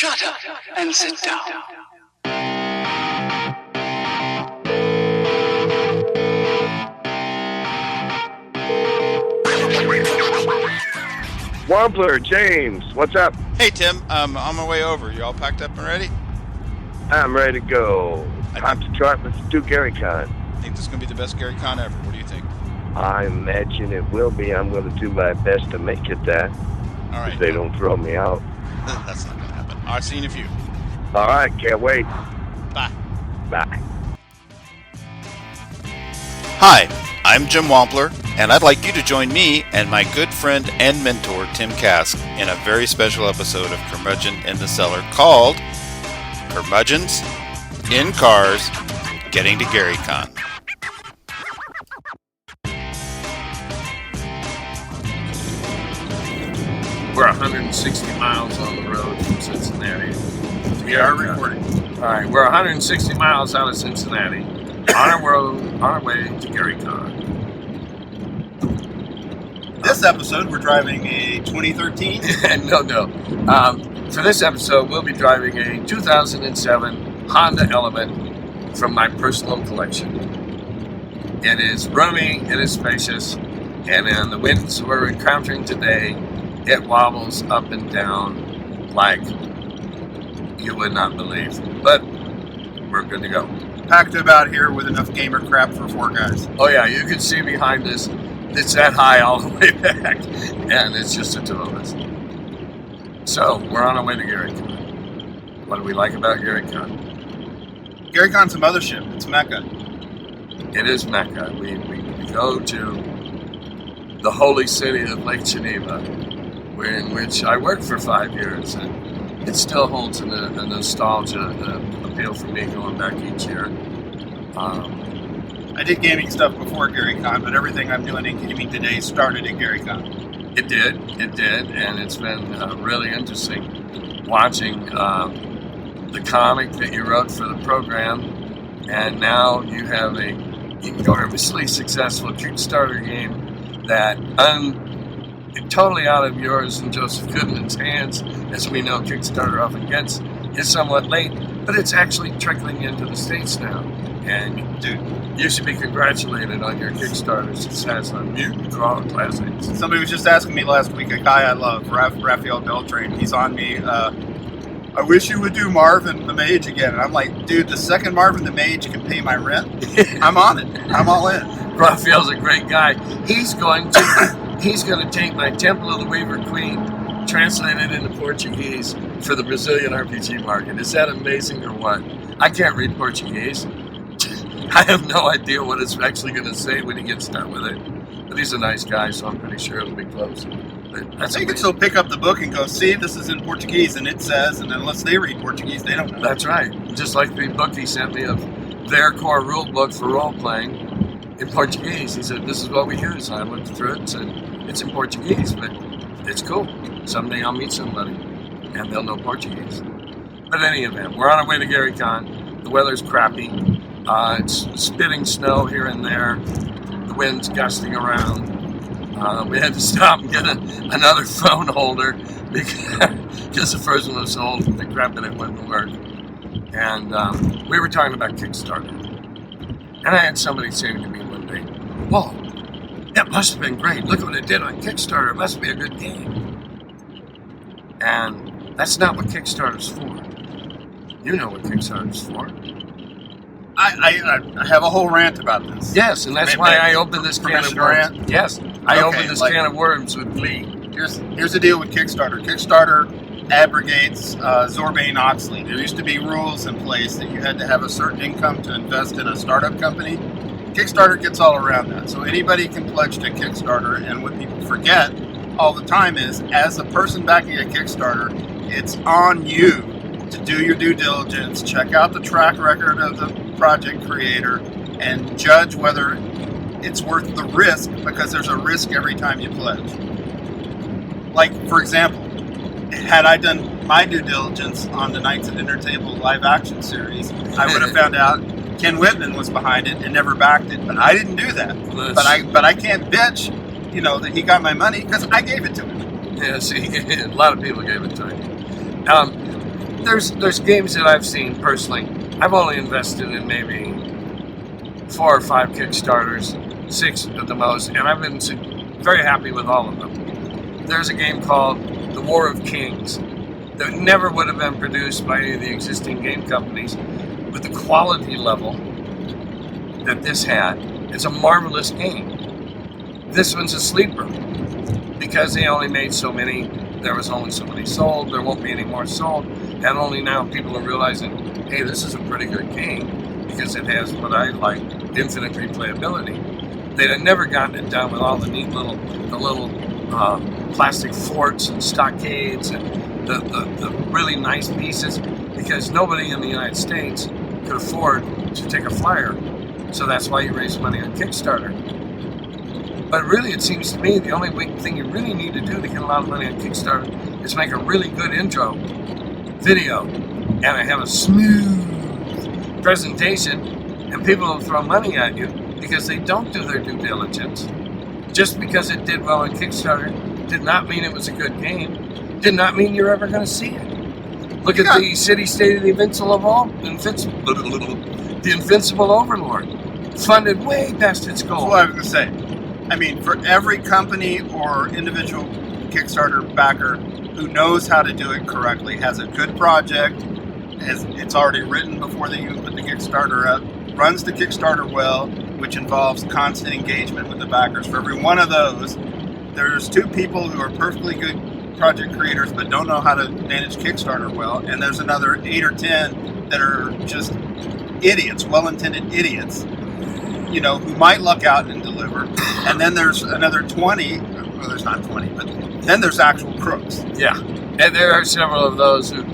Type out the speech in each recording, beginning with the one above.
Shut up and sit down. Wampler, James, what's up? Hey, Tim. On my way over. You all packed up and ready? I'm ready to go. Time to try. Let's do GaryCon. I think this is going to be the best GaryCon ever. What do you think? I imagine it will be. I'm going to do my best to make it that. All right. If they don't throw me out. That's not going to happen. I'll see you in a few. All right, can't wait. Bye. Bye. Hi, I'm Jim Wampler, and I'd like you to join me and my good friend and mentor, Tim Kask, in a very special episode of Curmudgeon in the Cellar called Curmudgeons in Cars Getting to GaryCon. We're 160 miles on the road from Cincinnati. We are recording. All right, we're 160 miles out of Cincinnati on our way to GaryCon. This episode, we're driving a 2013. No. For this episode, we'll be driving a 2007 Honda Element from my personal collection. It is roomy, it is spacious, and in the winds we're encountering today, it wobbles up and down like you would not believe. But we're good to go. Packed about here with enough gamer crap for 4 guys. Oh yeah, you can see behind us. It's that high all the way back, and it's just the 2 of us. So we're on our way to GaryCon. What do we like about GaryCon? GaryCon's a mothership. It's Mecca. It is Mecca. We go to the holy city of Lake Geneva, in which I worked for 5 years, and it still holds a nostalgia appeal for me going back each year. I did gaming stuff before GaryCon, but everything I'm doing in gaming today started at GaryCon. It did, and it's been really interesting watching the comic that you wrote for the program, and now you have a enormously successful Kickstarter game that totally out of yours and Joseph Goodman's hands, as we know Kickstarter often gets, is somewhat late, but it's actually trickling into the States now. And dude, you should be congratulated on your Kickstarter success on Mutant Draw Classics. Somebody was just asking me last week, a guy I love, Raphael Beltrain, he's on me, I wish you would do Marvin the Mage again. And I'm like, dude, the second Marvin the Mage can pay my rent. I'm on it. I'm all in. Raphael's a great guy. He's going to take my Temple of the Weaver Queen, translate it into Portuguese for the Brazilian RPG market. Is that amazing or what? I can't read Portuguese. I have no idea what it's actually going to say when he gets done with it. But he's a nice guy, so I'm pretty sure it'll be close. But that's you can still pick up the book and go, see, this is in Portuguese, and it says, and unless they read Portuguese, they don't know. That's right. Just like the book he sent me of their core rule book for role-playing in Portuguese. He said, this is what we use. I looked through it and said, it's in Portuguese, but it's cool. Someday I'll meet somebody, and they'll know Portuguese. But in any event, we're on our way to GaryCon. The weather's crappy. It's spitting snow here and there. The wind's gusting around. We had to stop and get another phone holder because the first one was sold and the crap in it wouldn't work. And we were talking about Kickstarter. And I had somebody say to me one day, whoa, that must have been great. Look what it did on Kickstarter. It must be a good game. And that's not what Kickstarter's for. You know what Kickstarter's for. I have a whole rant about this. Yes, and that's why I opened this can of worms. Rant? Yes, I opened this can of worms with glee. Here's the deal with Kickstarter. Kickstarter abrogates Sarbanes-Oxley. There used to be rules in place that you had to have a certain income to invest in a startup company. Kickstarter gets all around that. So anybody can pledge to Kickstarter, and what people forget all the time is, as a person backing a Kickstarter, it's on you to do your due diligence, check out the track record of the project creator, and judge whether it's worth the risk, because there's a risk every time you pledge. Like, for example, had I done my due diligence on the Knights at Dinner Table live action series, I would have found out Ken Whitman was behind it and never backed it, but I didn't do that. But I can't bitch, that he got my money because I gave it to him. Yeah, see, a lot of people gave it to him. there's games that I've seen personally. I've only invested in maybe 4 or 5 Kickstarters, 6 at the most, and I've been very happy with all of them. There's a game called The War of Kings that never would have been produced by any of the existing game companies with the quality level that this had. It's a marvelous game. This one's a sleeper because they only made so many. There was only so many sold. There won't be any more sold. And only now people are realizing, hey, this is a pretty good game because it has what I like, infinite replayability. They'd have never gotten it done with all the neat little plastic forts and stockades and the really nice pieces, because nobody in the United States could afford to take a flyer. So that's why you raise money on Kickstarter. But really, it seems to me the only thing you really need to do to get a lot of money on Kickstarter is make a really good intro video and have a smooth presentation, and people will throw money at you because they don't do their due diligence. Just because it did well on Kickstarter did not mean it was a good game. Did not mean you're ever going to see it. Look at the City State of the Invincible Overlord. Funded way past its goal. That's what I was going to say. I mean, for every company or individual Kickstarter backer who knows how to do it correctly, has a good project, it's already written before they even put the Kickstarter up, runs the Kickstarter well, which involves constant engagement with the backers. For every one of those, there's 2 people who are perfectly good project creators but don't know how to manage Kickstarter well, and there's another 8 or 10 that are just idiots, well-intended idiots, you know, who might luck out and deliver. And then there's another 20, well, there's not 20, but then there's actual crooks. Yeah, and there are several of those who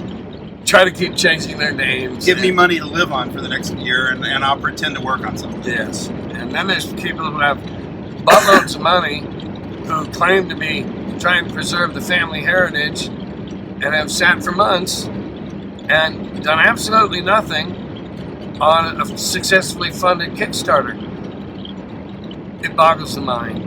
try to keep changing their names. Give me money to live on for the next year, and I'll pretend to work on something. Yes, and then there's people who have buttloads of money who claim to be trying to preserve the family heritage and have sat for months and done absolutely nothing on a successfully funded Kickstarter. It boggles the mind.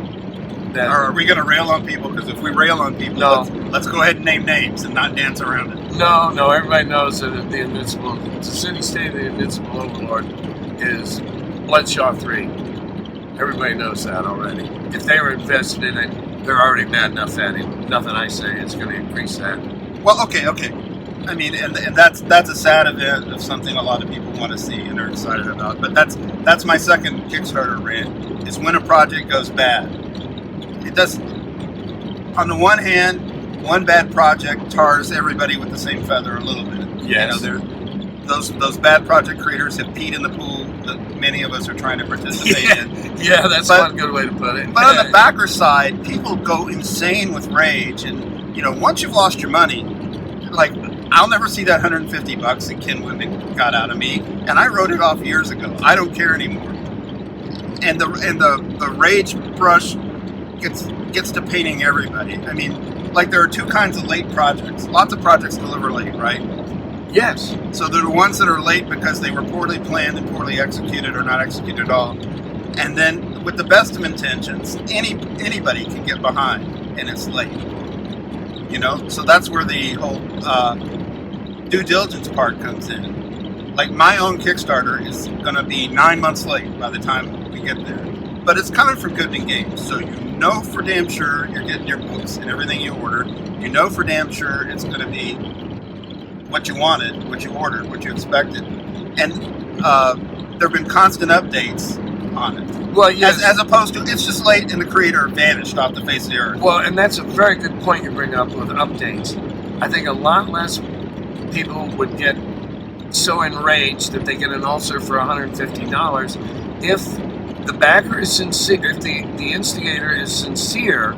Are we going to rail on people? Because if we rail on people, no. let's go ahead and name names and not dance around it. No, everybody knows that the City State of the Invincible Overlord is Bloodshaw 3. Everybody knows that already. If they were invested in it, they're already mad enough at him. Nothing I say is going to increase that. Well, okay. I mean, and that's a sad event of something a lot of people want to see and are excited about. But that's my second Kickstarter rant, is when a project goes bad. It does. On the one hand, one bad project tars everybody with the same feather a little bit. Yes. You know, those bad project creators have peed in the pool that many of us are trying to participate in. Yeah, that's one good way to put it. But on the backer side, people go insane with rage, and you know, once you've lost your money, like, I'll never see that $150 that Ken Wimmick got out of me, and I wrote it off years ago. I don't care anymore. And the rage brush gets to painting everybody. I mean, like, there are 2 kinds of late projects. Lots of projects deliver late, right? Yes. So they're the ones that are late because they were poorly planned and poorly executed or not executed at all. And then, with the best of intentions, anybody can get behind, and it's late. You know, so that's where the whole due diligence part comes in. Like, my own Kickstarter is going to be 9 months late by the time we get there. But it's coming from Goodman Games, so you know for damn sure you're getting your books and everything you order. You know for damn sure it's going to be what you wanted, what you ordered, what you expected. And there have been constant updates on it. Well, yes. As opposed to, it's just late and the creator vanished off the face of the earth. Well, and that's a very good point you bring up with updates. I think a lot less people would get so enraged that they get an ulcer for $150 if the backer is sincere, if the instigator is sincere,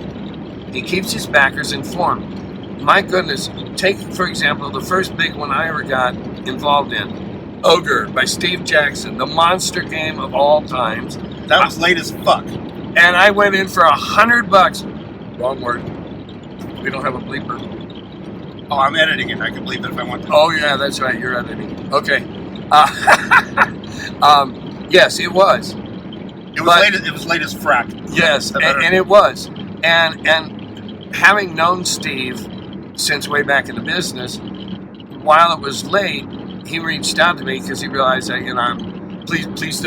he keeps his backers informed. My goodness, take, for example, the first big one I ever got involved in, Ogre by Steve Jackson, the monster game of all times. That was late as fuck. And I went in for $100. Wrong word. We don't have a bleeper. Oh, I'm editing it. I can bleep it if I want to. Oh, yeah, that's right. You're editing. Okay. Yes, it was. It was late as frack. Yes, and it was. And having known Steve since way back in the business, while it was late, he reached out to me because he realized that, please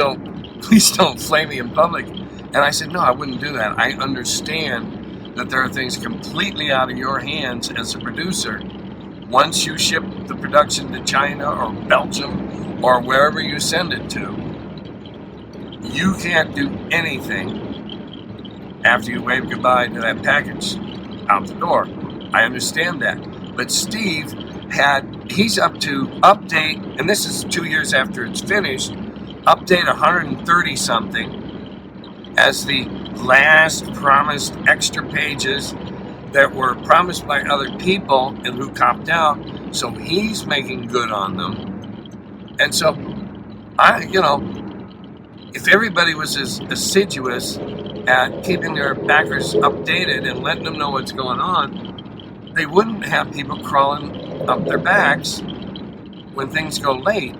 don't flame me in public. And I said, no, I wouldn't do that. I understand that there are things completely out of your hands as a producer. Once you ship the production to China or Belgium or wherever you send it to, you can't do anything after you wave goodbye to that package out the door. I understand that. But Steve he's up to update, and this is 2 years after it's finished, update 130 something as the last promised extra pages that were promised by other people and who copped out. So he's making good on them. And so if everybody was as assiduous at keeping their backers updated and letting them know what's going on, they wouldn't have people crawling up their backs when things go late.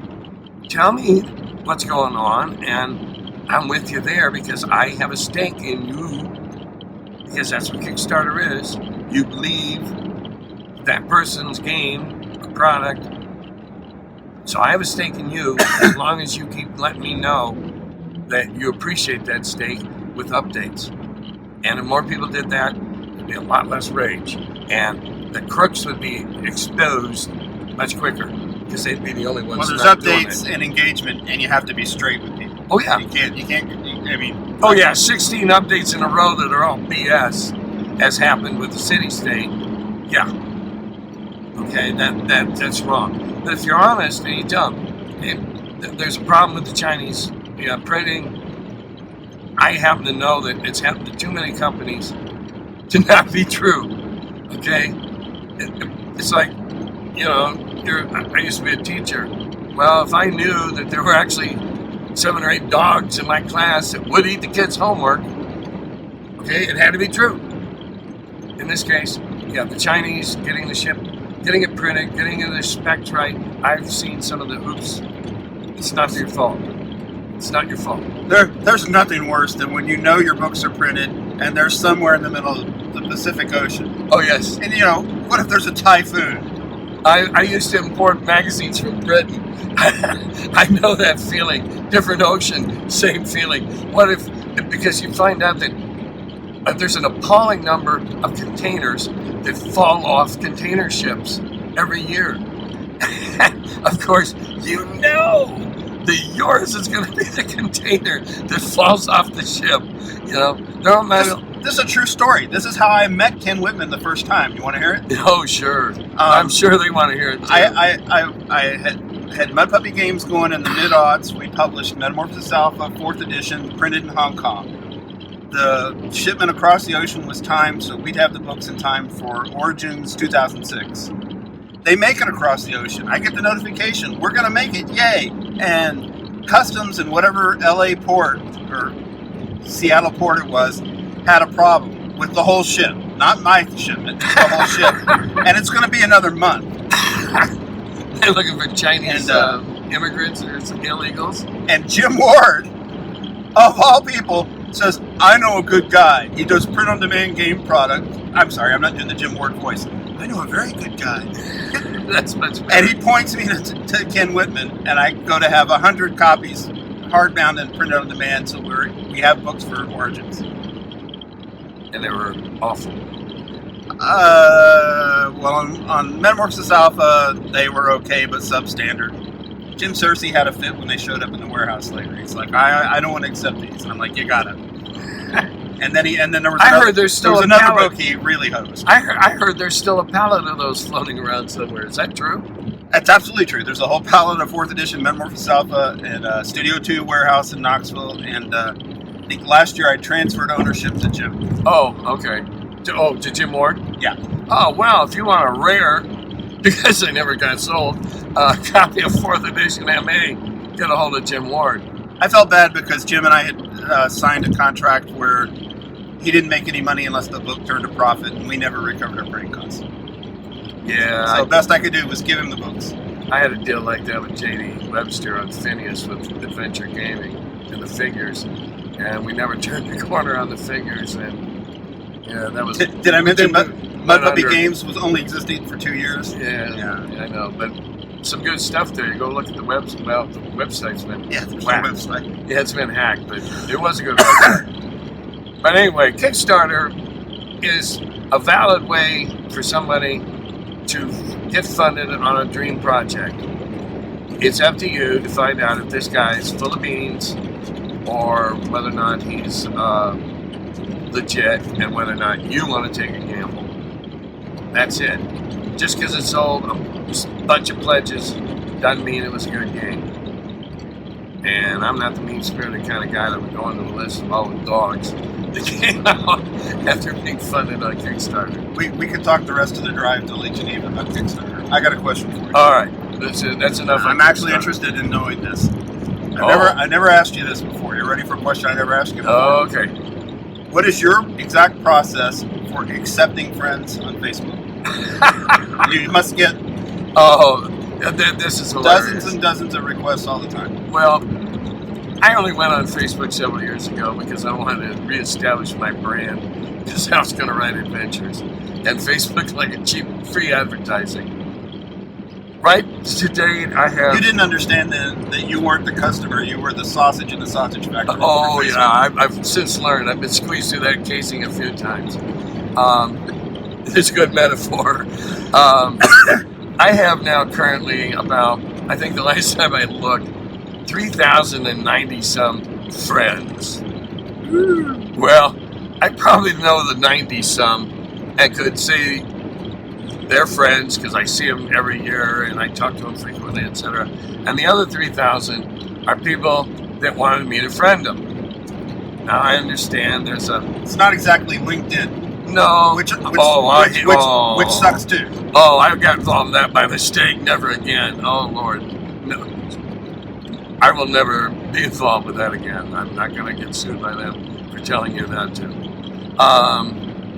Tell me what's going on, and I'm with you there because I have a stake in you, because that's what Kickstarter is. You believe that person's game or product. So I have a stake in you as long as you keep letting me know that you appreciate that stake with updates. And if more people did that, there'd be a lot less rage. And the crooks would be exposed much quicker because they'd be the only ones. Well, there's not doing updates it. and engagement, and you have to be straight with people. Oh yeah. You can't. I mean. Oh yeah, 16 updates in a row that are all BS, as happened with the city-state. Yeah. Okay, that's wrong. But if you're honest and you don't, there's a problem with the Chinese printing. I happen to know that it's happened to too many companies to not be true. Okay, it's like, I used to be a teacher. Well, if I knew that there were actually 7 or 8 dogs in my class that would eat the kids' homework, okay, it had to be true. In this case, the Chinese getting the ship, getting it printed, getting the specs right. I've seen some of the oops. It's not your fault. It's not your fault. There's nothing worse than when you know your books are printed and they're somewhere in the middle of the Pacific Ocean. Oh, yes. And, what if there's a typhoon? I used to import magazines from Britain. I know that feeling. Different ocean, same feeling. What if, because you find out that there's an appalling number of containers that fall off container ships every year. Of course, yours is going to be the container that falls off the ship. No matter. This is a true story. This is how I met Ken Whitman the first time. You want to hear it? Oh, sure. I'm sure they want to hear it too. I had Mud Puppy Games going in the mid-aughts. We published Metamorphosis Alpha 4th edition, printed in Hong Kong. The shipment across the ocean was timed, so we'd have the books in time for Origins 2006. They make it across the ocean. I get the notification, we're going to make it, yay! And Customs in whatever LA port, or Seattle port it was, had a problem with the whole ship. Not my shipment, the whole ship. And it's going to be another month. They're looking for Chinese immigrants or some illegals. And Jim Ward, of all people, says, I know a good guy. He does print-on-demand game product. I'm sorry, I'm not doing the Jim Ward voice. I know a very good guy. That's much better. And he points me to Ken Whitman, and I go to have 100 copies, hardbound and printed on demand, so we have books for Origins. And they were awful. Well, on Metamorphosis Alpha, they were okay, but substandard. Jim Searcy had a fit when they showed up in the warehouse later. He's like, I don't want to accept these. And I'm like, you got it. And then there was another book he really hosed. I heard there's still a pallet of those floating around somewhere. Is that true? That's absolutely true. There's a whole pallet of 4th edition Metamorphosis Alpha in Studio 2 warehouse in Knoxville. And I think last year I transferred ownership to Jim. Oh, okay. To Jim Ward? Yeah. Oh, wow. If you want a rare, because they never got sold, copy of 4th edition MA, get a hold of Jim Ward. I felt bad because Jim and I had signed a contract where he didn't make any money unless the book turned a profit, and we never recovered our printing costs. Yeah. So best I could do was give him the books. I had a deal like that with J.D. Webster on Phineas with Adventure Gaming and the figures, and we never turned the corner on the figures, and yeah, that was... Did I mention Mud Puppy Games was only existing for 2 years. Yeah, I know, but some good stuff there. You go look at the website. Well, the website's been Yeah, there's whacked. no website. Yeah, it's been hacked, but it was a good website. But anyway, Kickstarter is a valid way for somebody to get funded on a dream project. It's up to you to find out if this guy is full of beans or whether or not he's legit and whether or not you want to take a gamble. That's it. Just because it sold a bunch of pledges doesn't mean it was a good game. And I'm not the mean-spirited kind of guy that would go into the list of all the dogs that came out after being funded on Kickstarter. We could talk the rest of the drive to Lake Geneva about Kickstarter. I got a question for you. All right, that's enough. I'm actually interested in knowing this. I never asked you this before. You ready for a question I never asked you before? Okay. What is your exact process for accepting friends on Facebook? You must get This is hilarious. dozens and dozens of requests all the time. Well, I only went on Facebook several years ago because I wanted to reestablish my brand because I was going to write adventures. And Facebook's like a cheap, free advertising. Right to date, I have... You didn't understand then that you weren't the customer, you were the sausage in the sausage factory. Oh, yeah, I've since learned. I've been squeezed through that casing a few times. It's a good metaphor. I have now currently about, I think the last time I looked, 3,090 some friends. Well, I probably know the 90 some and could say they're friends because I see them every year and I talk to them frequently, etc. And the other 3,000 are people that wanted me to friend them. Now I understand there's a... It's not exactly LinkedIn. No. Which Which sucks too. Oh, I got involved in that by mistake. Never again. Oh, Lord. No. I will never be involved with that again. I'm not going to get sued by them for telling you that too.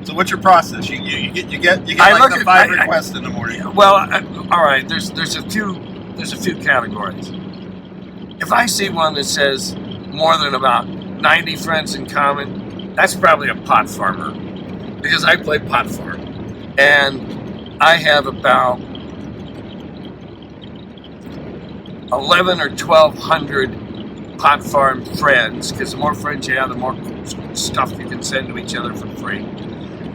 So what's your process? You get like the 5 requests in the morning. Well, all right. There's a few categories. If I see one that says more than about 90 friends in common, that's probably a pot farmer. Because I play pot farm, and I have about 11 or 1,200 pot farm friends. Because the more friends you have, the more stuff you can send to each other for free.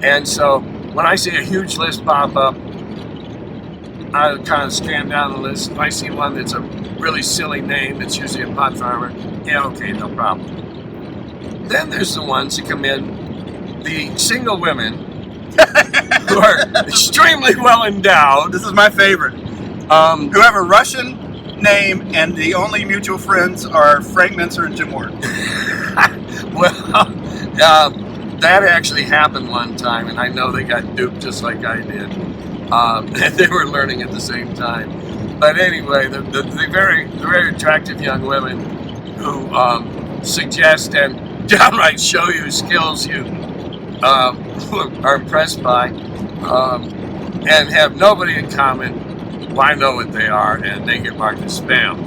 And so when I see a huge list pop up, I kind of scan down the list. If I see one that's a really silly name, that's usually a pot farmer. Yeah, okay, no problem. Then there's the ones that come in. The single women who are extremely well endowed. This is my favorite. Who have a Russian name and the only mutual friends are Frank Mincer and Jim Ward. Well, that actually happened one time, and I know they got duped just like I did. And they were learning at the same time. But anyway, the very attractive young women who suggest and downright show you skills you are impressed by and have nobody in common. Well, I know what they are, and they get marked as spam.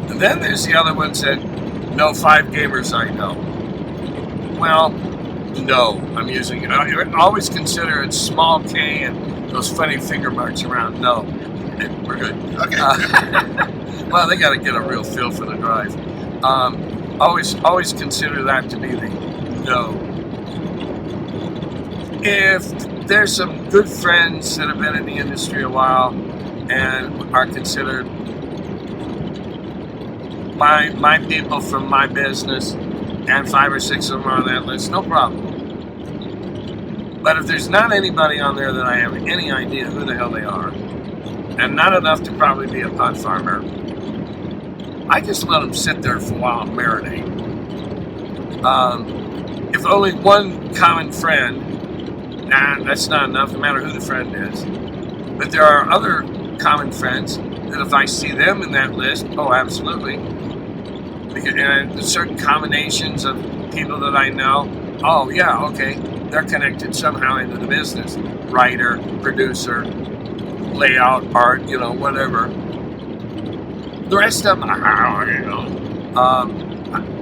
And then there's the other ones that know 5 gamers I know. Well, no, I'm using it. I always consider it small K and those funny finger marks around. No, we're good. Okay. Well, they got to get a real feel for the drive. Always consider that to be the no. If there's some good friends that have been in the industry a while and are considered my people from my business, and 5 or 6 of them are on that list, no problem. But if there's not anybody on there that I have any idea who the hell they are, and not enough to probably be a pot farmer, I just let them sit there for a while and marinate. If only one common friend, that's not enough, no matter who the friend is. But there are other common friends that if I see them in that list, oh, absolutely. And certain combinations of people that I know, oh, yeah, okay, they're connected somehow into the business. Writer, producer, layout, art, whatever. The rest of them, I don't know.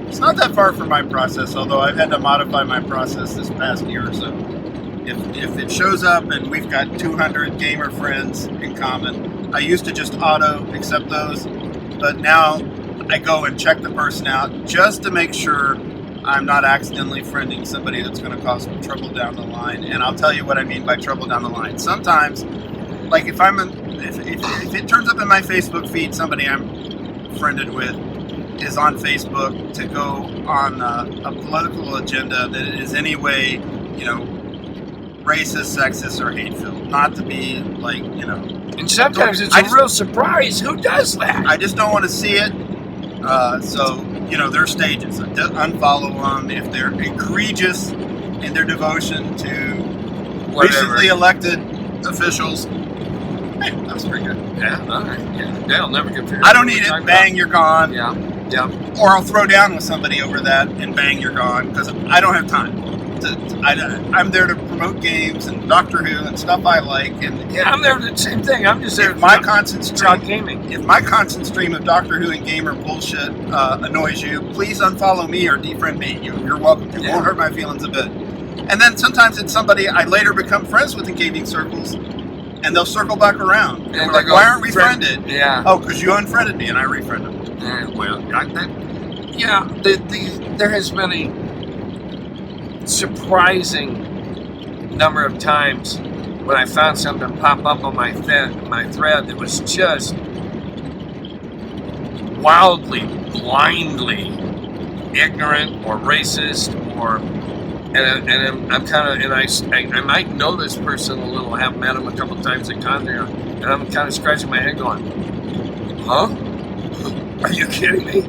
It's not that far from my process, although I've had to modify my process this past year or so. If it shows up and we've got 200 gamer friends in common, I used to just auto accept those, but now I go and check the person out just to make sure I'm not accidentally friending somebody that's going to cause me trouble down the line. And I'll tell you what I mean by trouble down the line. Sometimes, like if it turns up in my Facebook feed, somebody I'm friended with is on Facebook to go on a political agenda that is any way, racist, sexist, or hate-filled. Not to be like, And sometimes it's a real surprise. Who does that? I just don't want to see it. So, there are stages. Unfollow them if they're egregious in their devotion to recently elected officials. Hey, that was pretty good. Yeah, all right. Yeah, they'll never get figured out. I don't need it. Bang, you're gone. Yeah. Or I'll throw down with somebody over that and bang, you're gone, because I don't have time. I'm there to promote games and Doctor Who and stuff I like. And yeah, I'm there for the same thing. I'm just there if my constant stream gaming. If my constant stream of Doctor Who and gamer bullshit annoys you, please unfollow me or defriend me. You're welcome to. It won't hurt my feelings a bit. And then sometimes it's somebody I later become friends with in gaming circles, and they'll circle back around. And we're like, why aren't we friended? Yeah. Oh, because you unfriended me, and I refriended them. There has been a surprising number of times when I found something pop up on my thread that was just wildly, blindly ignorant or racist, I might know this person a little. I have met him a couple times at Contra, and I'm kind of scratching my head going, huh? Are you kidding me?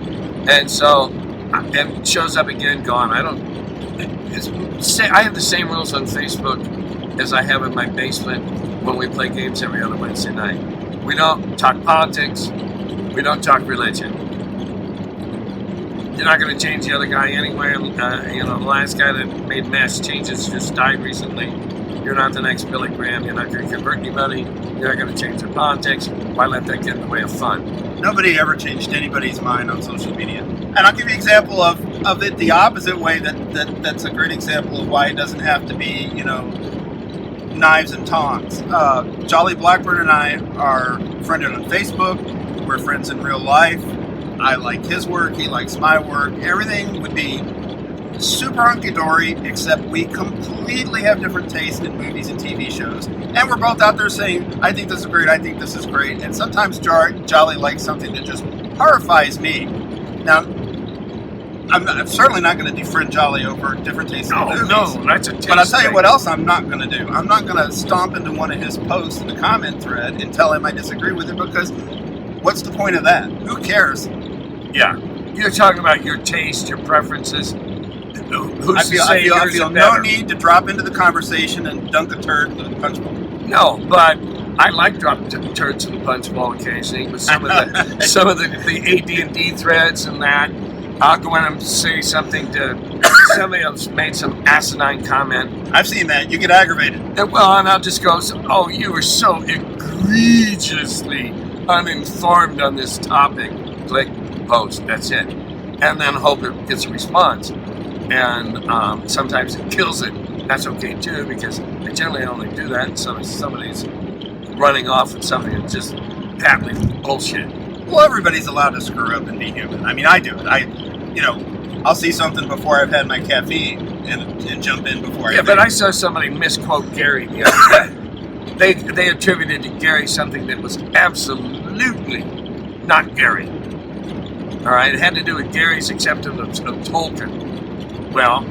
And so, and it shows up again, gone. I have the same rules on Facebook as I have in my basement when we play games every other Wednesday night. We don't talk politics. We don't talk religion. You're not going to change the other guy anywhere. The last guy that made mass changes just died recently. You're not the next Billy Graham. You're not going to convert anybody. You're not going to change their politics. Why let that get in the way of fun? Nobody ever changed anybody's mind on social media. And I'll give you an example of it the opposite way that's a great example of why it doesn't have to be, knives and tongs. Jolly Blackbird and I are friended on Facebook. We're friends in real life. I like his work. He likes my work. Everything would be super hunky-dory, except we completely have different tastes in movies and TV shows. And we're both out there saying, I think this is great, I think this is great. And sometimes Jolly likes something that just horrifies me. Now, I'm certainly not going to defriend Jolly over different tastes in movies. No, that's a taste. But I'll tell you what else I'm not going to do. I'm not going to stomp into one of his posts in the comment thread and tell him I disagree with him, because what's the point of that? Who cares? Yeah. You're talking about your taste, your preferences. I feel no need to drop into the conversation and dunk a turd in the punch bowl. No, but I like dropping turds in the punch bowl occasionally with some of the AD&D threads and that. I'll go in and say something to somebody else made some asinine comment. I've seen that. You get aggravated. And I'll just go, oh, you were so egregiously uninformed on this topic. Click, post, that's it. And then hope it gets a response. And sometimes it kills it. That's okay too, because I generally only do that. So if somebody's running off with something that's just patently bullshit. Well, everybody's allowed to screw up and be human. I mean, I do it. I'll see something before I've had my caffeine and jump in before I. Yeah, but I saw somebody misquote Gary the other day. They attributed to Gary something that was absolutely not Gary. All right, it had to do with Gary's acceptance of Tolkien. Well,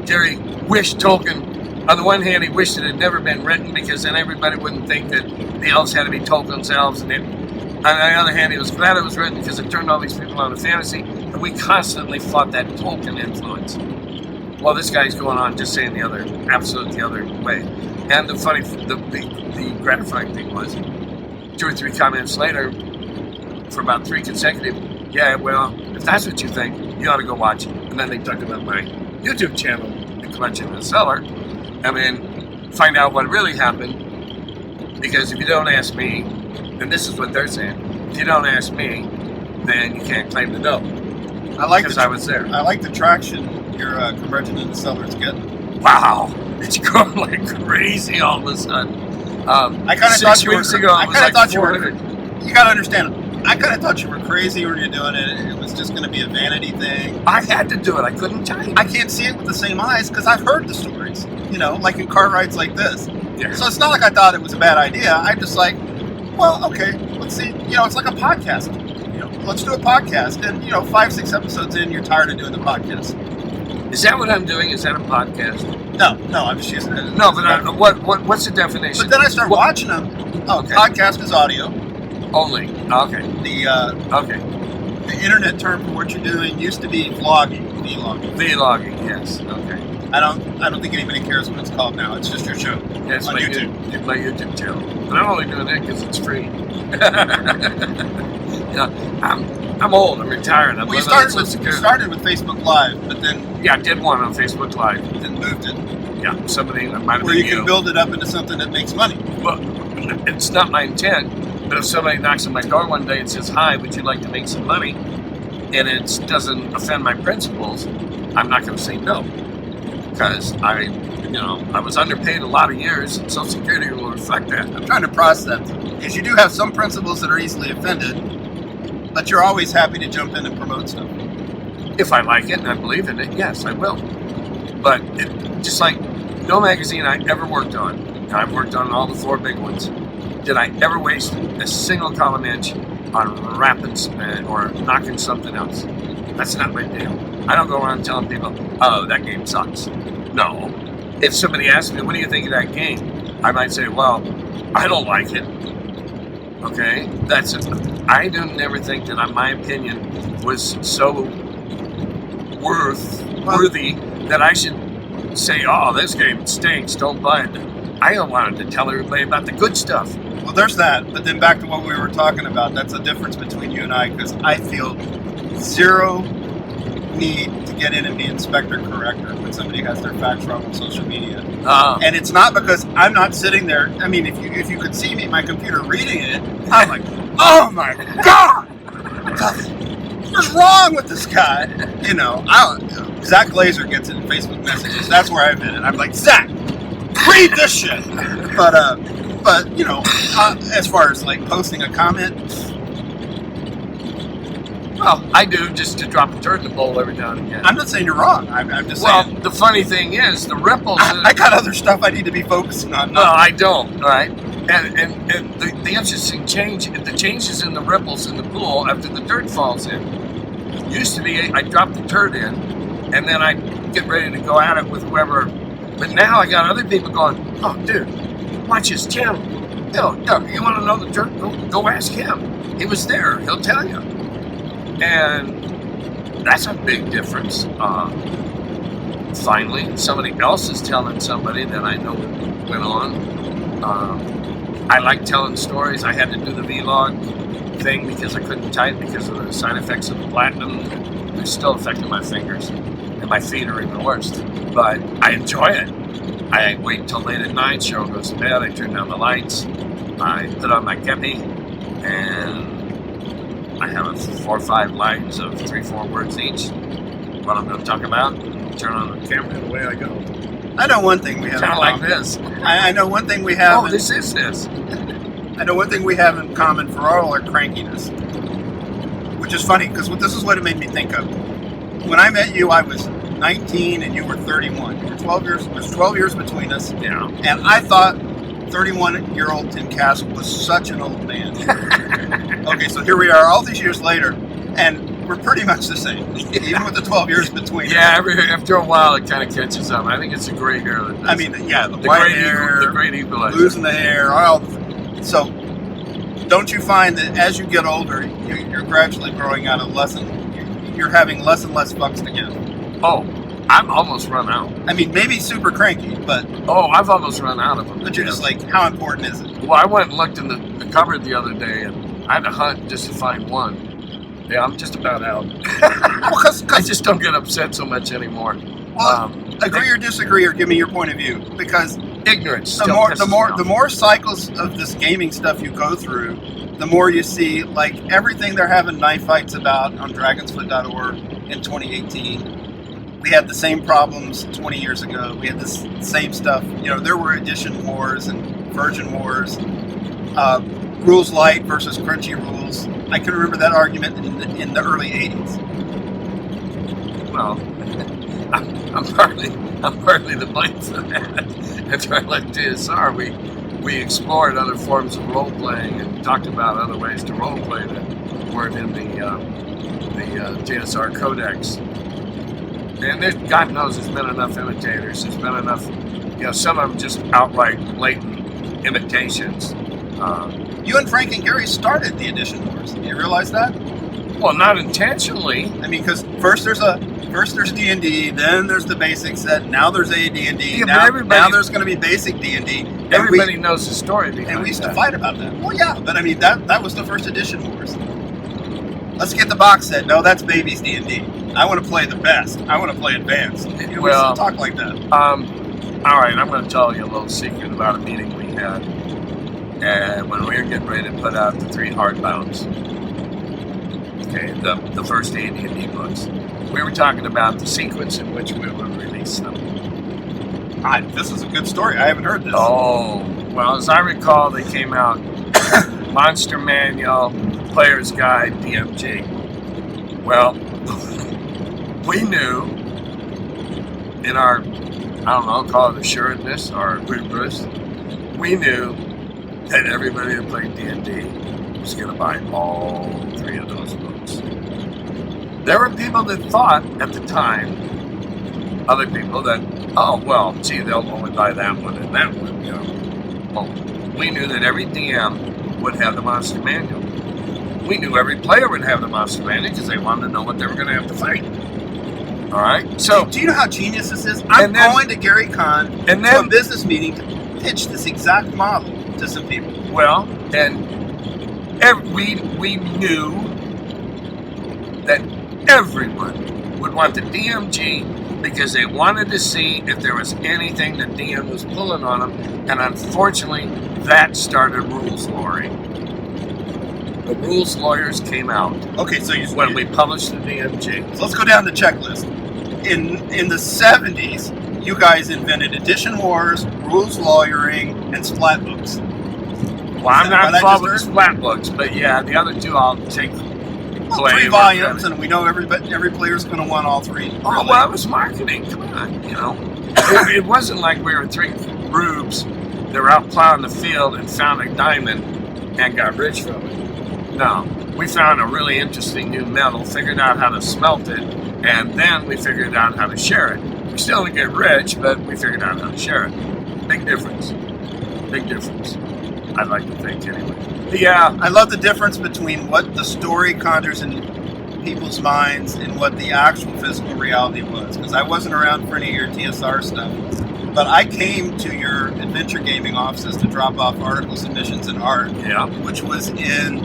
Gary wished Tolkien. On the one hand, he wished it had never been written, because then everybody wouldn't think that the elves had to be Tolkien's elves. And on the other hand, he was glad it was written because it turned all these people on to fantasy. And we constantly fought that Tolkien influence. Well, this guy's going on just saying the other way. And the gratifying thing was, 2 or 3 comments later, for about 3 consecutive, yeah, well, if that's what you think, you ought to go watch it. And then they talked about my YouTube channel, the Curmudgeon and the Cellar. I mean, find out what really happened. Because if you don't ask me, and this is what they're saying, if you don't ask me, then you can't claim to know. Because I was there. I like the traction your Curmudgeon and the Cellar's getting. Wow. It's growing like crazy all of a sudden. I kind of 6 thought you were. weeks ago, I it was kind like of thought you were. 400. You gotta understand. I kind of thought you were crazy when you're doing it. It was just going to be a vanity thing. I had to do it. I couldn't tell you. I can't see it with the same eyes because I've heard the stories. You know, like in car rides like this. Yeah. So it's not like I thought it was a bad idea. I'm just like, well, okay, let's see. You know, it's like a podcast. You know, let's do a podcast. And 5-6 episodes in, you're tired of doing the podcast. Is that what I'm doing? Is that a podcast? No, I'm just using it. No, but what's the definition? But then I start watching them. Oh, Okay. podcast is audio. Only. Okay. The the internet term for what you're doing used to be vlogging. Vlogging, yes. Okay. I don't think anybody cares what it's called now. It's just your show. Yeah, it's on my YouTube. my YouTube channel. But I'm only doing it because it's free. I'm old. I'm retired. I'm Well, you living on started Social with Security. Facebook Live, but then Yeah, I did one on Facebook Live. moved it Yeah, somebody that might have where been you can build it up into something that makes money. Well, it's not my intent, but if somebody knocks on my door one day and says, "Hi, would you like to make some money?" and it doesn't offend my principles, I'm not going to say no. Because I was underpaid a lot of years, and Social Security will reflect that. I'm trying to process that because you do have some principles that are easily offended, but you're always happy to jump in and promote stuff. If I like it and I believe in it, yes, I will. But just like no magazine I ever worked on, and I've worked on all the 4 big ones, did I ever waste a single column inch on rapping or knocking something else. That's not my deal. I don't go around telling people, "Oh, that game sucks." No. If somebody asks me, "What do you think of that game?" I might say, "Well, I don't like it." Okay? That's it. I never think that my opinion was so worthy that I should say, "Oh, this game stinks, don't buy it." I wanted to tell everybody about the good stuff. Well, there's that, but then back to what we were talking about. That's the difference between you and I, because I feel zero need to get in and be inspector corrector when somebody has their facts wrong on social media. And it's not because I'm not sitting there. I mean, if you could see me, my computer reading it, I'm like, oh my God! What's wrong with this guy? Zach Glazer gets it in Facebook messages. That's where I've been. And I'm like, Zach, read this shit. But as far as like posting a comment, well, I do just to drop a turd in the bowl every now and again. I'm not saying you're wrong. I'm just saying. Well, the funny thing is, the ripples. I got other stuff I need to be focusing on. No, I don't. Right? And the interesting the changes in the ripples in the pool after the dirt falls in. Used to be I drop the turd in, and then I get ready to go at it with whoever. But now I got other people going, "Oh, dude, watch his channel. Yo, you want to know the dirt? Go ask him. He was there. He'll tell you." And that's a big difference. Finally, somebody else is telling somebody that I know went on. I like telling stories. I had to do the vlog thing because I couldn't type because of the side effects of the platinum. They're still affecting my fingers, and my feet are even worse. But I enjoy it. I wait until late at night, Cheryl goes to bed, I turn down the lights, I put on my kepi, and I have 4 or 5 lines of 3-4 words each, what I'm going to talk about, turn on the camera, and away I go. I know one thing we have. Kind of like this. I know one thing we have. Oh, this is this. I know one thing we have in common for all our crankiness, which is funny because this is what it made me think of. When I met you, I was 19 and you were 31. You were 12 years. There's 12 years between us. Yeah. And I thought 31-year-old Tim Kask was such an old man. Okay, so here we are, all these years later, and we're pretty much the same, even with the 12 years between us. Yeah, after a while, it kind of catches up. I think it's the gray hair. The white hair, the great equalizer. Losing the hair, so don't you find that as you get older, you're gradually growing out of you're having less and less fucks to give? Oh, I'm almost run out. I mean, maybe super cranky, but... Oh, I've almost run out of them. But you're just like, how important is it? Well, I went and looked in the cupboard the other day, and I had to hunt just to find one. Yeah, I'm just about out. I just don't get upset so much anymore. Well, agree or disagree, or give me your point of view, because ignorance. The more cycles of this gaming stuff you go through, the more you see, like, everything they're having knife fights about on dragonsfoot.org in 2018. we had the same problems 20 years ago. We had this same stuff. There were edition wars and version wars, rules light versus crunchy rules. I can remember that argument in the early 80s. Well, I'm partly to blame for that. After I left DSR, we explored other forms of role playing and talked about other ways to role play that weren't in the DSR Codex. And God knows there's been enough imitators. There's been enough, some of them just outright blatant imitations. You and Frank and Gary started the edition wars. Do you realize that? Well, not intentionally. I mean, because first there's D&D, then there's the basic set, now there's AD&D, Yeah, now there's going to be basic D&D. Everybody knows the story behind And we used that. to fight about that. Well, yeah, but I mean, that was the first edition wars. Let's get the box set. No, that's baby's D&D. I want to play the best. I want to play advanced. We used to talk like that. All right, I'm going to tell you a little secret about a meeting we had when we were getting ready to put out the 3 hardbounds. Okay, the first AD&D books. We were talking about the sequence in which we would release them. This is a good story. I haven't heard this. Oh, well, as I recall, they came out Monster Manual, Player's Guide, DMG. Well, we knew in our, call it assuredness or hubris, we knew that everybody that played D&D was going to buy all 3 of those books. There were people that thought at the time, other people that, they'll only buy that one and that one, Well, we knew that every DM would have the Monster Manual. We knew every player would have the Monster Manual because they wanted to know what they were going to have to fight. All right? So, do you know how genius this is? I'm going to Gary Con to a business meeting to pitch this exact model to some people. Well, and we knew that everyone would want the DMG because they wanted to see if there was anything the DM was pulling on them, and unfortunately, that started rules lawyering. The rules lawyers came out. Okay, so when we published the DMG. So let's go down the checklist. In the 70s, you guys invented edition wars, rules lawyering, and splat books. Well, I'm not involved with the splat books, but yeah, the other 2 I'll take. 3 volumes, and we know every player's going to want all 3. Really. Oh, well, it was marketing. Come on, it wasn't like we were 3 rubes that were out plowing the field and found a diamond and got rich from it. No, we found a really interesting new metal, figured out how to smelt it, and then we figured out how to share it. We still didn't get rich, but we figured out how to share it. Big difference. Big difference. I'd like to think, anyway. Yeah. I love the difference between what the story conjures in people's minds and what the actual physical reality was. Because I wasn't around for any of your TSR stuff. But I came to your adventure gaming offices to drop off article submissions and art. Yeah. Which was in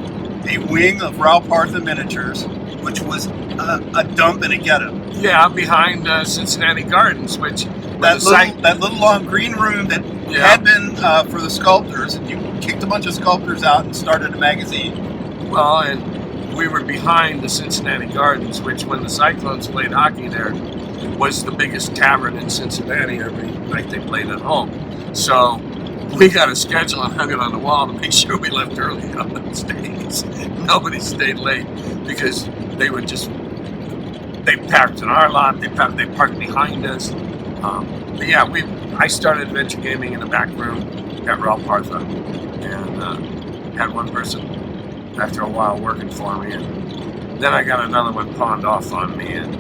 a wing of Ralpartha Miniatures, which was a dump and a ghetto. Yeah, behind Cincinnati Gardens, which... That little long green room that had been for the sculptors, and you kicked a bunch of sculptors out and started a magazine. Well, and we were behind the Cincinnati Gardens, which when the Cyclones played hockey there, was the biggest tavern in Cincinnati every night they played at home. So we got a schedule and hung it on the wall to make sure we left early on the days. Nobody stayed late because they parked in our lot, they parked behind us. But yeah, I started adventure gaming in the back room at Ralpartha, and had one person after a while working for me, and then I got another one pawned off on me, and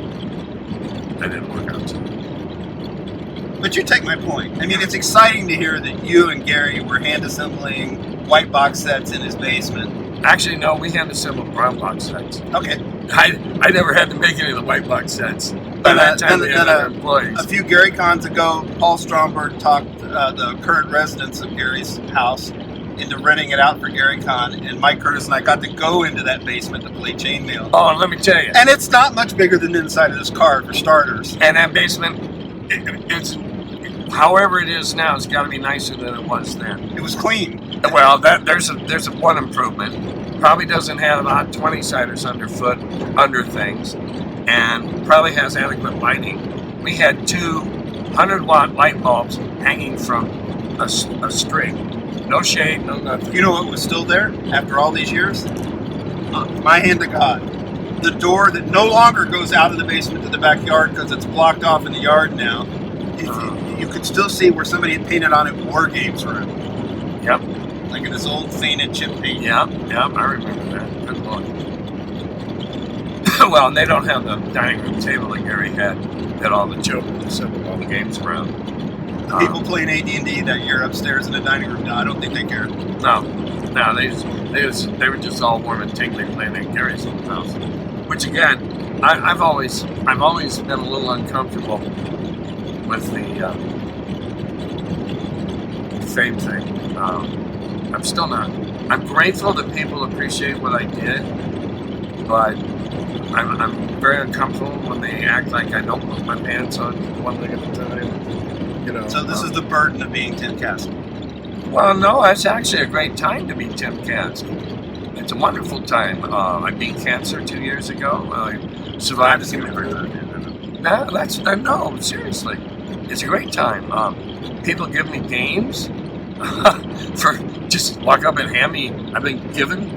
that didn't work out too well. But you take my point. I mean, it's exciting to hear that you and Gary were hand assembling white box sets in his basement. Actually, no, we hand assembled brown box sets. Okay. I never had to make any of the white box sets. By that time, we had other employees. A few Gary Cons ago, Paul Stromberg talked the current residents of Gary's house into renting it out for Gary Con, and Mike Curtis and I got to go into that basement to play chainmail. Oh, and let me tell you. And it's not much bigger than the inside of this car, for starters. And that basement, it's however it is now, it's got to be nicer than it was then. It was clean. Well, there's one improvement. Probably doesn't have about 20-siders underfoot, under things, and probably has adequate lighting. we had 2 100-watt light bulbs hanging from a string. No shade, no nothing. You know what was still there after all these years? My hand to God. The door that no longer goes out of the basement to the backyard because it's blocked off in the yard now. You could still see where somebody had painted on it War Games Room. Yep. Like in this old faded chip paint. Yep, I remember that. Good Lord. Well, and they don't have the dining room table that Gary had all the jokers and all the games around. The people playing AD&D that year upstairs in the dining room, no, I don't think they care. No, they were just all warm and tingly playing at Gary's old house. Which again, I've always been a little uncomfortable with the fame thing. I'm still not. I'm grateful that people appreciate what I did, but I'm very uncomfortable when they act like I don't put my pants on one leg at a time. You know. So this is the burden of being Tim Kask. Well, no, it's actually a great time to be Tim Kask. It's a wonderful time. I beat cancer 2 years ago. I survived. No, seriously, it's a great time. People give me games for just walk up and hand me. I've been given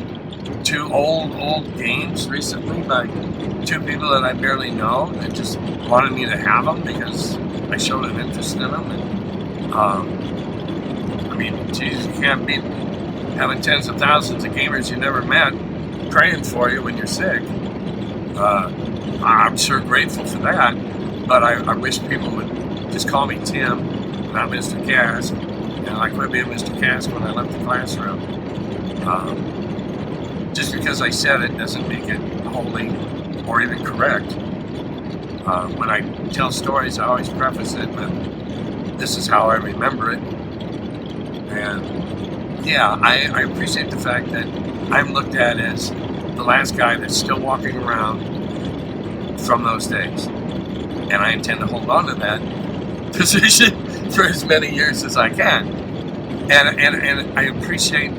2 old games recently by 2 people that I barely know that just wanted me to have them because I showed an interest in them. And, I mean, geez, you can't beat having tens of thousands of gamers you never met praying for you when you're sick. I'm sure grateful for that, but I wish people would just call me Tim, not Mr. Kask, and I quit being Mr. Kask when I left the classroom. Just because I said it doesn't make it holy or even correct. When I tell stories, I always preface it with, this is how I remember it. And yeah, I appreciate the fact that I'm looked at as the last guy that's still walking around from those days. And I intend to hold on to that position for as many years as I can. And I appreciate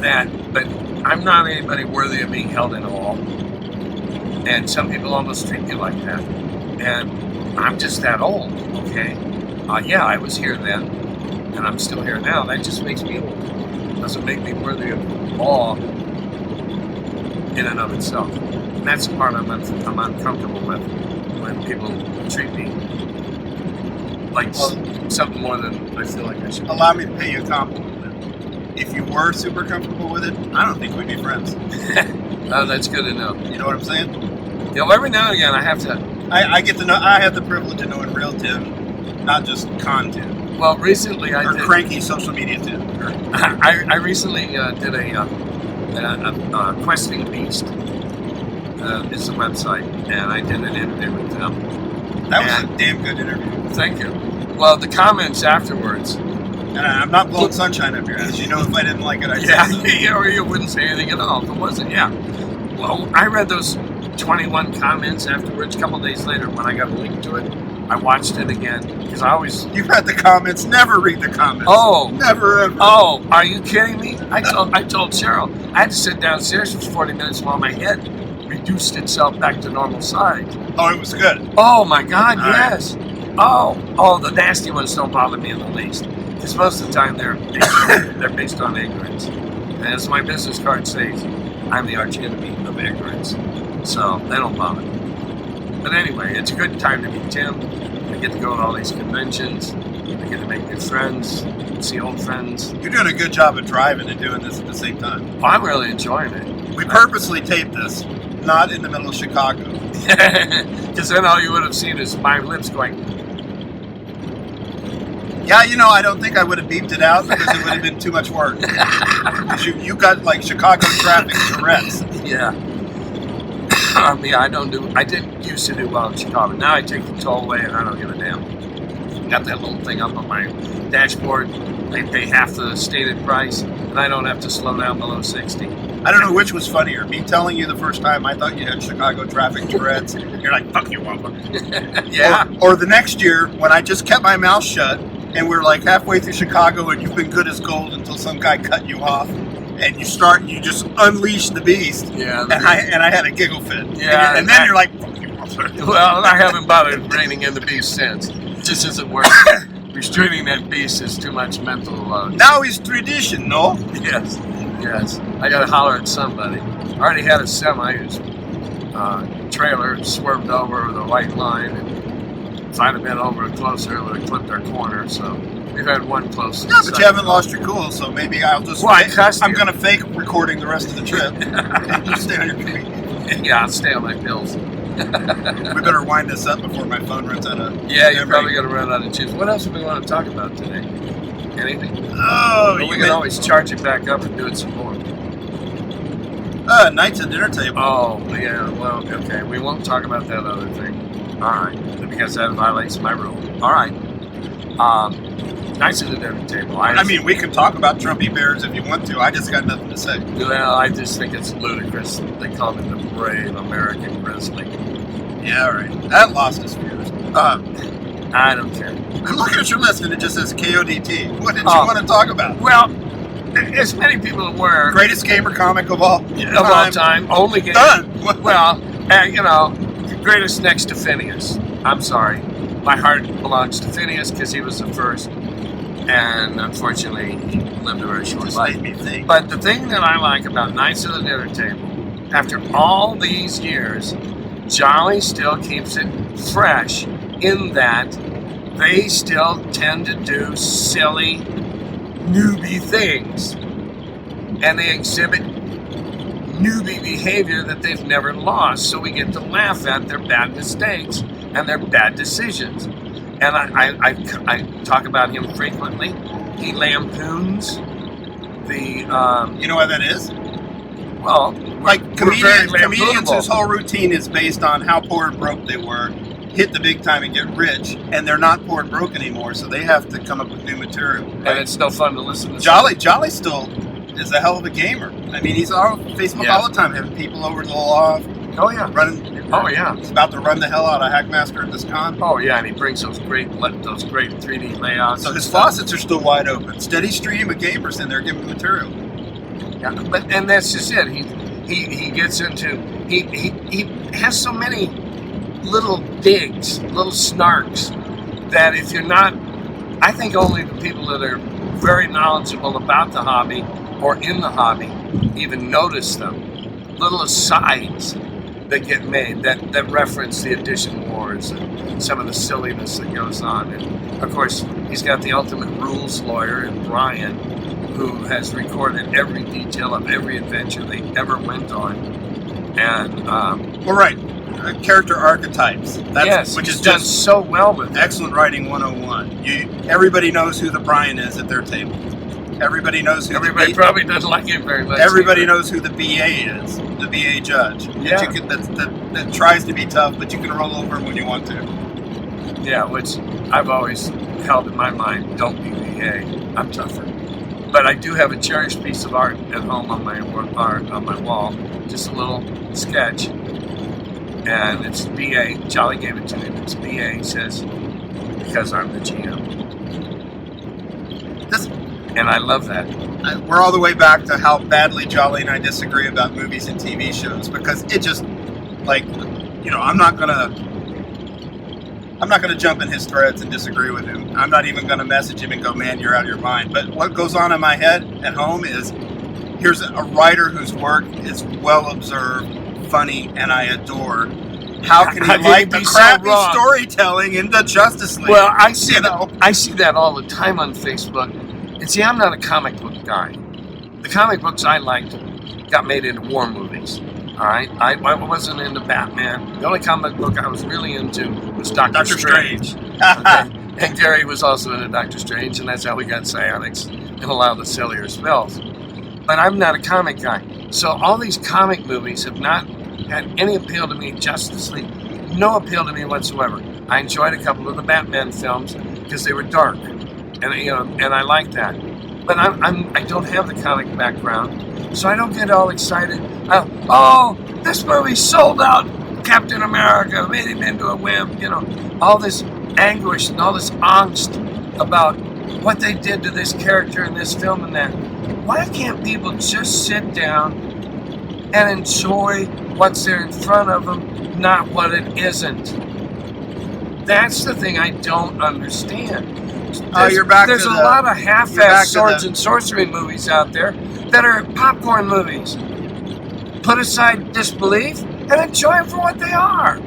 that, but I'm not anybody worthy of being held in awe. And some people almost treat me like that. And I'm just that old, okay? Yeah, I was here then, and I'm still here now. That just makes me old. It doesn't make me worthy of awe in and of itself. And that's the part I'm uncomfortable with when people treat me like something more than I feel like I should. Allow me to pay you a compliment. If you were super comfortable with it, I don't think we'd be friends. Oh, that's good to know. You know what I'm saying? You know, every now and again I have to. I get to know. I have the privilege of knowing real Tim, not just con Tim. Well, recently I did. Cranky social media Tim. I recently did a Questing Beast. It's a website, and I did an interview with them. That was a damn good interview. Thank you. Well, the comments afterwards. And I'm not blowing sunshine up your ass. You know, if I didn't like it, I'd say yeah, or you wouldn't say anything at all if it wasn't. Yeah. Well, I read those 21 comments afterwards. A couple days later, when I got a link to it, I watched it again because I always. You read the comments. Never read the comments. Oh. Never ever. Oh, are you kidding me? I told Cheryl I had to sit downstairs for 40 minutes while my head reduced itself back to normal size. Oh, it was good. Oh my God, all yes. Right. Oh, the nasty ones don't bother me in the least. Because most of the time they're based on ignorance. And as my business card says, I'm the arch enemy of ignorance. So they don't bother me. But anyway, it's a good time to meet Tim. I get to go to all these conventions. I get to make new friends, see old friends. You're doing a good job of driving and doing this at the same time. Oh, I'm really enjoying it. We purposely taped this, not in the middle of Chicago. Because then all you would have seen is my lips going. Yeah, you know, I don't think I would have beeped it out because it would have been too much work. Because you got like Chicago traffic Tourette's. Yeah. I didn't used to do well in Chicago. Now I take the tollway and I don't give a damn. Got that little thing up on my dashboard. They pay half the stated price and I don't have to slow down below 60. I don't know which was funnier. Me telling you the first time I thought you had Chicago traffic Tourette's. You're like, fuck you, Wampler. Yeah. Or the next year when I just kept my mouth shut and we're like halfway through Chicago and you've been good as gold until some guy cut you off and you just unleash the beast. Yeah. And I had a giggle fit. Yeah. And then you're like, fuck you, Wampler. Well, I haven't bothered reining in the beast since. It just isn't working. Restraining that beast is too much mental load. Now it's tradition, no? Yes. I gotta holler at somebody. I already had a semi whose trailer swerved over the white line, and if I'd have been over closer, it would have clipped our corner. So we've had one close. Yeah, but you haven't lost your cool, so maybe I'll just. Well, I'm going to fake recording the rest of the trip. You stay on your feet. Yeah, I'll stay on my pills. We better wind this up before my phone runs out of. Yeah, you're probably going to run out of juice. What else do we want to talk about today? Anything? Oh, we can always charge it back up and do it some more. Nights at dinner table. Oh, yeah. Well, okay. We won't talk about that other thing. All right, because that violates my rule. All right. Nights at the dinner table. I mean, we can talk about Trumpy Bears if you want to. I just got nothing to say. Well, I just think it's ludicrous. They call him the brave American grizzly. Yeah, right. That lost us viewers. I don't care. I'm looking at your list and it just says KODT. What did you want to talk about? Well, as many people were Greatest gamer comic of all time. Only game. Done. Well, greatest next to Phineas. I'm sorry. My heart belongs to Phineas because he was the first. And unfortunately, he lived a very short life. Made me think. But the thing that I like about Nights at the Dinner Table, after all these years, Jolly still keeps it fresh in that they still tend to do silly, newbie things. And they exhibit newbie behavior that they've never lost. So we get to laugh at their bad mistakes and their bad decisions. And I talk about him frequently. He lampoons the... you know what that is? Well, like comedians lampoonable. whose whole routine is based on how poor and broke they were, hit the big time and get rich, and they're not poor and broke anymore, so they have to come up with new material. Right? And it's still fun to listen to. Jolly still is a hell of a gamer. I mean, he's on Facebook all the time, having people over to the loft. Oh yeah, running. Oh yeah, he's about to run the hell out of Hackmaster at this con. Oh yeah, and he brings those great 3D layouts. So his faucets are still wide open. Steady stream of gamers in there giving material. Yeah, and that's just it. He gets into he has so many little digs, little snarks that if you're not, I think only the people that are very knowledgeable about the hobby or in the hobby even notice them. Little asides that get made that reference the edition wars and some of the silliness that goes on. And of course, he's got the ultimate rules lawyer in Brian, who has recorded every detail of every adventure they ever went on. And well, right, character archetypes. Which is done so well with excellent writing 101. Everybody knows who the Brian is at their table. Everybody knows who. Everybody probably doesn't like him very much. Everybody knows who the BA is, the BA judge. Yeah. That tries to be tough, but you can roll over him when you want to. Yeah, which I've always held in my mind. Don't be BA. I'm tougher. But I do have a cherished piece of art at home on my wall. Just a little sketch, and it's BA. Jolly gave it to me. It's BA. Says because I'm the GM. And I love that. We're all the way back to how badly Jolly and I disagree about movies and TV shows, because it just, I'm not gonna jump in his threads and disagree with him. I'm not even gonna message him and go, man, you're out of your mind. But what goes on in my head at home is, here's a writer whose work is well observed, funny, and I adore. How can he like the crappy storytelling in the Justice League? Well, I see that all the time on Facebook. And see, I'm not a comic book guy. The comic books I liked got made into war movies. All right? I wasn't into Batman. The only comic book I was really into was Doctor Strange. Okay? And Gary was also into Doctor Strange, and that's how we got psionics and a lot of the sillier spells. But I'm not a comic guy. So all these comic movies have not had any appeal to me. Justice League, no appeal to me whatsoever. I enjoyed a couple of the Batman films because they were dark. And I like that, but I don't have the comic background, so I don't get all excited. This movie sold out Captain America, made him into a wimp. All this anguish and all this angst about what they did to this character in this film and that. Why can't people just sit down and enjoy what's there in front of them not what it isn't. That's the thing I don't understand. There's a lot of half-assed swords and sorcery movies out there that are popcorn movies. Put aside disbelief and enjoy them for what they are.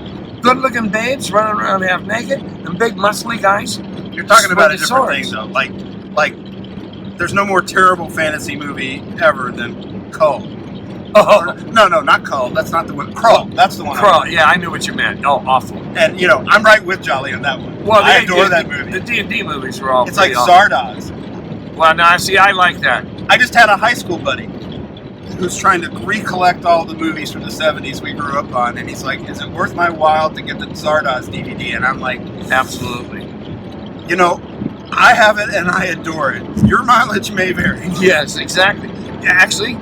Good-looking babes running around half naked and big muscly guys. You're talking about a different thing, though. Like, there's no more terrible fantasy movie ever than Cull. Oh. No, not Cull. That's not the one. Krull. That's the one. Krull. Yeah, I knew what you meant. Oh, awful. And, I'm right with Jolly on that one. Well, I adore that movie. The D&D movies were all It's like awful. Zardoz. Well, now, see, I like that. I just had a high school buddy who's trying to recollect all the movies from the 70s we grew up on, and he's like, is it worth my while to get the Zardoz DVD? And I'm like, absolutely. I have it and I adore it. Your mileage may vary. Yes, exactly. Actually,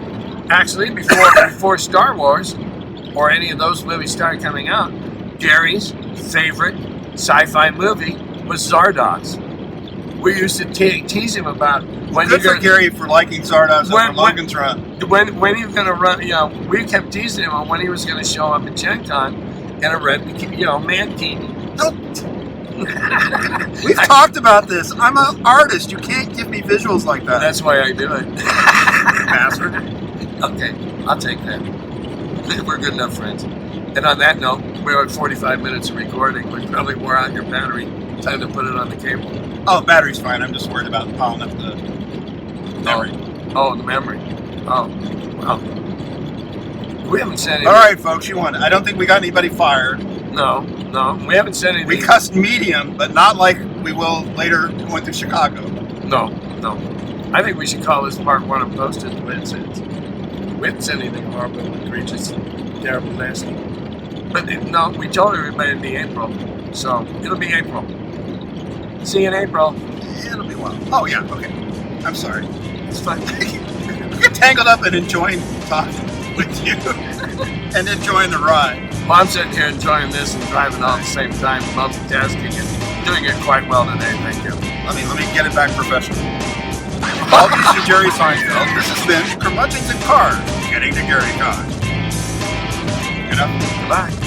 before Star Wars or any of those movies started coming out, Gary's favorite sci-fi movie was Zardoz. We used to tease him about when Good for Gary for liking Zardoz over Logan's Run. When he was going to run, we kept teasing him on when he was going to show up at Gen Con in a red, mankini. We've talked about this. I'm an artist. You can't give me visuals like that. That's why I do it. Bastard. Okay, I'll take that. We're good enough friends. And on that note, we're at 45 minutes of recording. We probably wore out your battery. Time to put it on the cable. Oh, battery's fine. I'm just worried about piling up the memory. Oh, the memory. Oh, well. We haven't said anything. All right, folks, you won it. I don't think we got anybody fired. No, we haven't said anything. We cussed medium, but not like we will later going through Chicago. No. I think we should call this part 1 and post it the way it says. We haven't said anything horrible, egregious, terrible, nasty. But no, we told everybody it'd be April. So, it'll be April. See you in April. It'll be one. Oh, yeah, okay. I'm sorry. It's fine. We get tangled up in enjoying talking with you and enjoying the ride. Well, I'm sitting here enjoying this and driving all at the same time, multitasking and doing it quite well today. Thank you. Let me get it back professional. All these to Jerry Seinfeld. This has been Curmudgeons and Cars, getting to Gary Con. Goodbye.